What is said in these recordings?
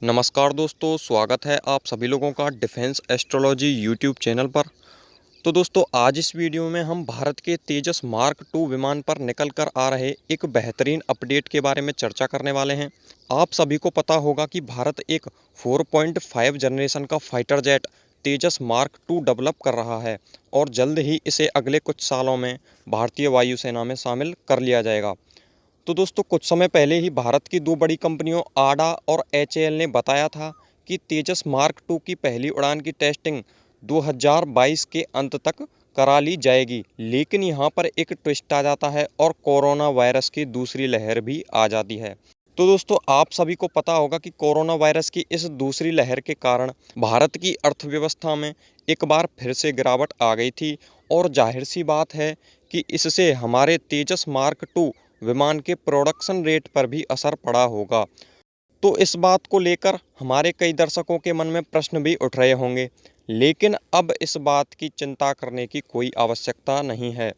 नमस्कार दोस्तों, स्वागत है आप सभी लोगों का डिफेंस एस्ट्रोलॉजी यूट्यूब चैनल पर। तो दोस्तों, आज इस वीडियो में हम भारत के तेजस मार्क 2 विमान पर निकल कर आ रहे एक बेहतरीन अपडेट के बारे में चर्चा करने वाले हैं। आप सभी को पता होगा कि भारत एक 4.5 जनरेशन का फाइटर जेट तेजस मार्क 2 डेवलप कर रहा है और जल्द ही इसे अगले कुछ सालों में भारतीय वायुसेना में शामिल कर लिया जाएगा। तो दोस्तों, कुछ समय पहले ही भारत की दो बड़ी कंपनियों आडा और एचएएल ने बताया था कि तेजस मार्क 2 की पहली उड़ान की टेस्टिंग 2022 के अंत तक करा ली जाएगी। लेकिन यहाँ पर एक ट्विस्ट आ जाता है और कोरोना वायरस की दूसरी लहर भी आ जाती है। तो दोस्तों, आप सभी को पता होगा कि कोरोना वायरस की इस दूसरी लहर के कारण भारत की अर्थव्यवस्था में एक बार फिर से गिरावट आ गई थी और जाहिर सी बात है कि इससे हमारे तेजस मार्क 2 विमान के प्रोडक्शन रेट पर भी असर पड़ा होगा। तो इस बात को लेकर हमारे कई दर्शकों के मन में प्रश्न भी उठ रहे होंगे, लेकिन अब इस बात की चिंता करने की कोई आवश्यकता नहीं है।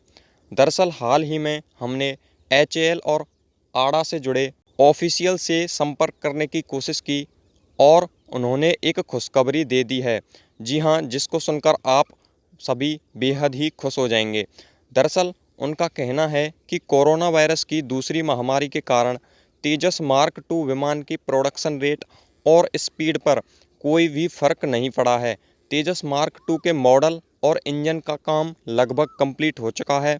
दरअसल हाल ही में हमने एचएएल और आडा से जुड़े ऑफिशियल से संपर्क करने की कोशिश की और उन्होंने एक खुशखबरी दे दी है। जी हाँ, जिसको सुनकर आप सभी बेहद ही खुश हो जाएंगे। दरअसल उनका कहना है कि कोरोना वायरस की दूसरी महामारी के कारण तेजस मार्क 2 विमान की प्रोडक्शन रेट और स्पीड पर कोई भी फर्क नहीं पड़ा है। तेजस मार्क 2 के मॉडल और इंजन का काम लगभग कंप्लीट हो चुका है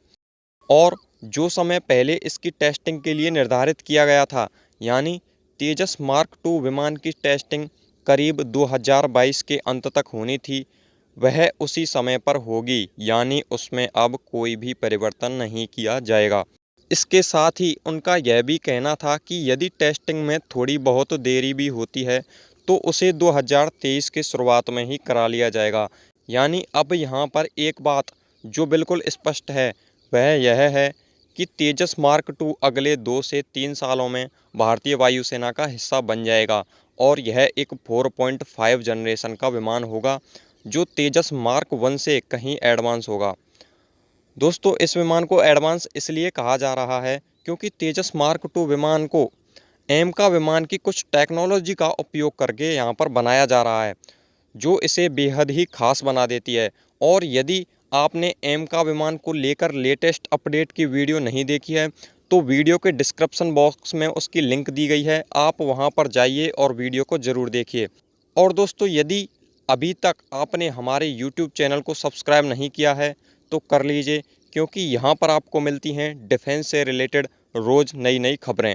और जो समय पहले इसकी टेस्टिंग के लिए निर्धारित किया गया था, यानी तेजस मार्क 2 विमान की टेस्टिंग करीब 2022 के अंत तक होनी थी, वह उसी समय पर होगी, यानी उसमें अब कोई भी परिवर्तन नहीं किया जाएगा। इसके साथ ही उनका यह भी कहना था कि यदि टेस्टिंग में थोड़ी बहुत देरी भी होती है तो उसे 2023 के शुरुआत में ही करा लिया जाएगा। यानी अब यहाँ पर एक बात जो बिल्कुल स्पष्ट है वह यह है कि तेजस मार्क 2 अगले 2 से 3 सालों में भारतीय वायुसेना का हिस्सा बन जाएगा और यह एक 4.5 जनरेशन का विमान होगा जो तेजस मार्क 1 से कहीं एडवांस होगा। दोस्तों, इस विमान को एडवांस इसलिए कहा जा रहा है क्योंकि तेजस मार्क 2 विमान को एमका विमान की कुछ टेक्नोलॉजी का उपयोग करके यहाँ पर बनाया जा रहा है, जो इसे बेहद ही खास बना देती है। और यदि आपने एमका विमान को लेकर लेटेस्ट अपडेट की वीडियो नहीं देखी है तो वीडियो के डिस्क्रिप्शन बॉक्स में उसकी लिंक दी गई है, आप वहां पर जाइए और वीडियो को ज़रूर देखिए। और दोस्तों, यदि अभी तक आपने हमारे यूट्यूब चैनल को सब्सक्राइब नहीं किया है तो कर लीजिए, क्योंकि यहाँ पर आपको मिलती हैं डिफेंस से रिलेटेड रोज़ नई नई खबरें।